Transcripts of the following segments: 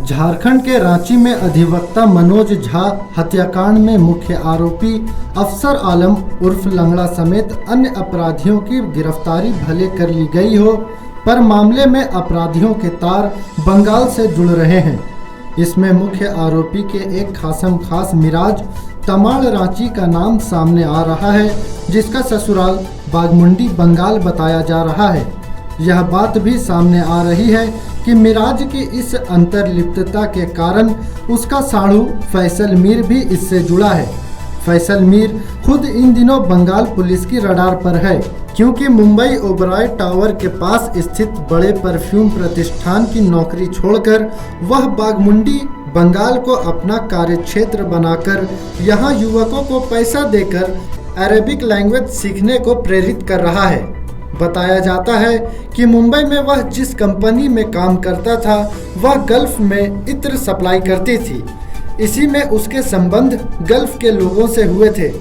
झारखंड के रांची में अधिवक्ता मनोज झा हत्याकांड में मुख्य आरोपी अफसर आलम उर्फ लंगड़ा समेत अन्य अपराधियों की गिरफ्तारी भले कर ली गई हो, पर मामले में अपराधियों के तार बंगाल से जुड़ रहे हैं। इसमें मुख्य आरोपी के एक खासम खास मिराज तमाड़ रांची का नाम सामने आ रहा है, जिसका ससुराल बागमुंडी बंगाल बताया जा रहा है। यह बात भी सामने आ रही है कि मिराज की इस अंतर्लिप्तता के कारण उसका साढ़ू फैसल मीर भी इससे जुड़ा है। फैसल मीर खुद इन दिनों बंगाल पुलिस की रडार पर है, क्योंकि मुंबई ओबराय टावर के पास स्थित बड़े परफ्यूम प्रतिष्ठान की नौकरी छोड़कर वह बागमुंडी बंगाल को अपना कार्यक्षेत्र बनाकर यहाँ युवकों को पैसा देकर अरेबिक लैंग्वेज सीखने को प्रेरित कर रहा है। बताया जाता है कि मुंबई में वह जिस कंपनी में काम करता था वह गल्फ में इत्र सप्लाई करती थी। इसी में उसके संबंध गल्फ के लोगों से हुए थे।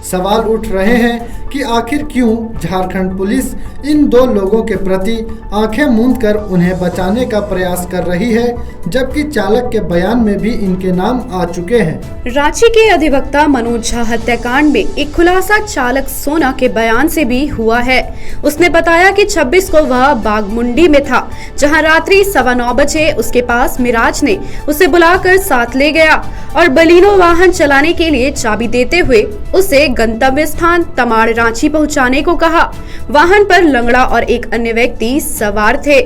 सवाल उठ रहे हैं कि आखिर क्यों झारखंड पुलिस इन दो लोगों के प्रति आंखें मूंद कर उन्हें बचाने का प्रयास कर रही है, जबकि चालक के बयान में भी इनके नाम आ चुके हैं। रांची के अधिवक्ता मनोज झा हत्याकांड में एक खुलासा चालक सोना के बयान से भी हुआ है। उसने बताया कि 26 को वह बागमुंडी में था, जहां रात्रि 9:15 बजे उसके पास मिराज ने उसे बुलाकर साथ ले गया और बलिनो वाहन चलाने के लिए चाबी देते हुए उसे गंतव्य स्थान तमाड़ रांची पहुंचाने को कहा। वाहन पर लंगड़ा और एक अन्य व्यक्ति सवार थे।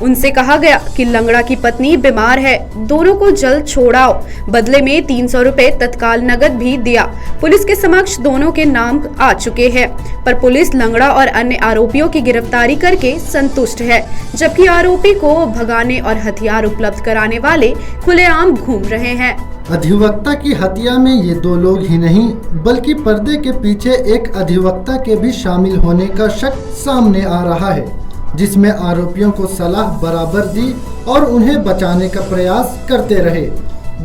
उनसे कहा गया कि लंगड़ा की पत्नी बीमार है, दोनों को जल्द छोड़ाओ। बदले में 300 रुपए तत्काल नगद भी दिया। पुलिस के समक्ष दोनों के नाम आ चुके हैं, पर पुलिस लंगड़ा और अन्य आरोपियों की गिरफ्तारी करके संतुष्ट है, जबकि आरोपी को भगाने और हथियार उपलब्ध कराने वाले खुलेआम घूम रहे हैं। अधिवक्ता की हत्या में ये दो लोग ही नहीं, बल्कि पर्दे के पीछे एक अधिवक्ता के भी शामिल होने का शक सामने आ रहा है, जिसमें आरोपियों को सलाह बराबर दी और उन्हें बचाने का प्रयास करते रहे।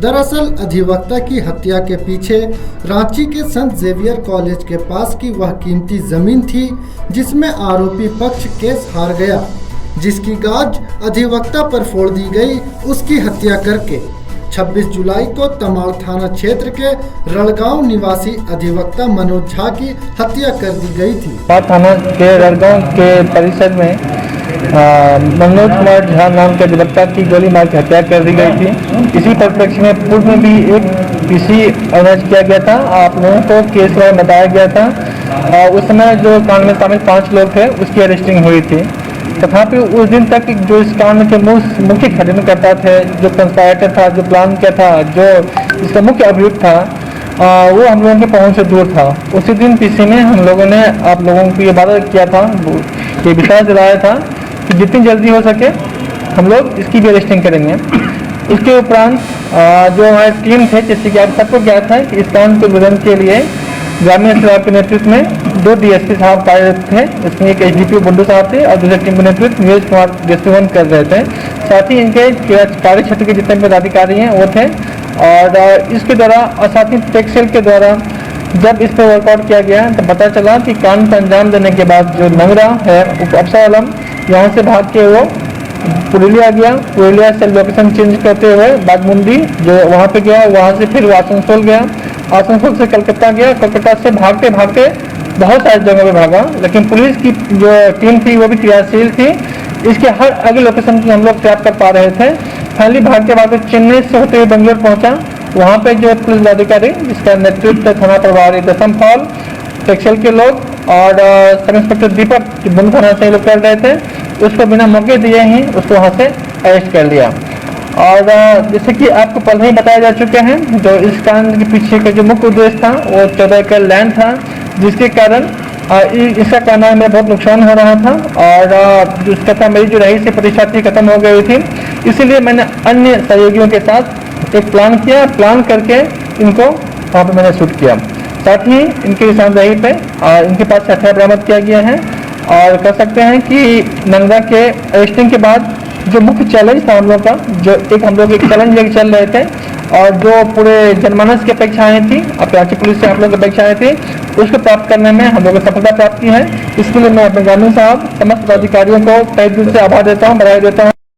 दरअसल अधिवक्ता की हत्या के पीछे रांची के संत जेवियर कॉलेज के पास की वह कीमती जमीन थी, जिसमें आरोपी पक्ष केस हार गया, जिसकी गाज अधिवक्ता पर फोड़ दी गई उसकी हत्या करके। 26 जुलाई को तमाड़ थाना क्षेत्र के रड़गांव निवासी अधिवक्ता मनोज झा की हत्या कर दी गई थी। थाना के रड़गांव के परिसर में मनोज कुमार झा नाम के अधिवक्ता की गोली मार के हत्या कर दी गई थी। इसी परिप्रेक्ष्य में पूर्व में भी एक पीसी ऑर्गेनाइज किया गया था। आप लोगों को केस में बताया गया था। उस समय जो कांड में शामिल 5 लोग थे उसकी अरेस्टिंग हुई थी। तथापि उस दिन तक जो इस कांड के मुख्य खंडनकर्ता थे, जो कंस्पायरेटर था, जो प्लान किया था, जो इसका मुख्य अभियुक्त था, वो हम लोगों के पहुंच से दूर था। उसी दिन पीसी में हम लोगों ने आप लोगों को ये वादा किया था, ये विश्वास दिलाया था कि जितनी जल्दी हो सके हम लोग इसकी भी अरेस्टिंग करेंगे। इसके उपरांत जो हमारी टीम थे, जैसे कि आप सबको क्या था कि इस कांड के निधन के लिए ग्रामीण सेवा के नेतृत्व में 2 DSP साहब कार्यरत थे। इसमें एक HDPO बुंडू साहब थे और दूसरे टीम के नेतृत्व नीरज कुमार DSP कर रहे थे। साथ ही इनके कार्य क्षेत्र के जितने पदाधिकारी हैं वो थे। और इसके द्वारा और साथ ही टेक्सटाइल के द्वारा जब इस पर वर्कआउट किया गया तो पता चला कि कांड को अंजाम देने के बाद जो लंगड़ा है अफसर आलम यहाँ से भाग के वो पुरुलिया गया। पुरुलिया से लोकेशन चेंज करते हुए बागमुंडी जो वहाँ पे गया, वहाँ से फिर आसनसोल गया, आसनसोल से कलकत्ता गया, कलकत्ता से भागते भागते बहुत सारी जगहों पे भागा। लेकिन पुलिस की जो टीम थी वो भी क्रियाशील थी। इसके हर अगले लोकेशन की हम लोग ट्रैप कर पा रहे थे। फाइनली भागते भागते चेन्नई से होते हुए बेंगलोर पहुंचा। वहाँ पे जो पुलिस अधिकारी जिसका नेतृत्व थाना प्रभारी दसम फॉल टेक्सटाइल के लोग और सब इंस्पेक्टर दीपक बुंडू थाना से लोग कर रहे थे, उसको बिना मौके दिए ही उसको वहाँ से अरेस्ट कर लिया। और जैसे कि आपको पहले ही बताया जा चुके हैं, जो इस कांड के पीछे का जो मुख्य उद्देश्य था वो 14 एकड़ लैंड था, जिसके कारण इसका कहना है मेरा बहुत नुकसान हो रहा था और उसका था मेरी जो रही से प्रतिष्ठा थी खत्म हो गई थी। इसीलिए मैंने अन्य सहयोगियों के साथ एक प्लान किया, प्लान करके इनको वहाँ पर मैंने शूट किया। साथ ही इनके निशानदेही पे इनके पास हथियार बरामद किया गया है। और कह सकते हैं कि नंगा के अरेस्टिंग के बाद जो मुख्य चैलेंज था हम लोग का, जो एक हम लोग एक चैलेंज लेकर चल रहे थे और जो पूरे जनमानस की अपेक्षाएं थी, रांची पुलिस से हम लोग की अपेक्षाएं थी, उसको प्राप्त करने में हम लोगों ने सफलता प्राप्त की है। इसके लिए मैं अपने ग्रामीण साहब समस्त अधिकारियों को तहे दिल से आभार देता हूँ, बधाई देता हूँ।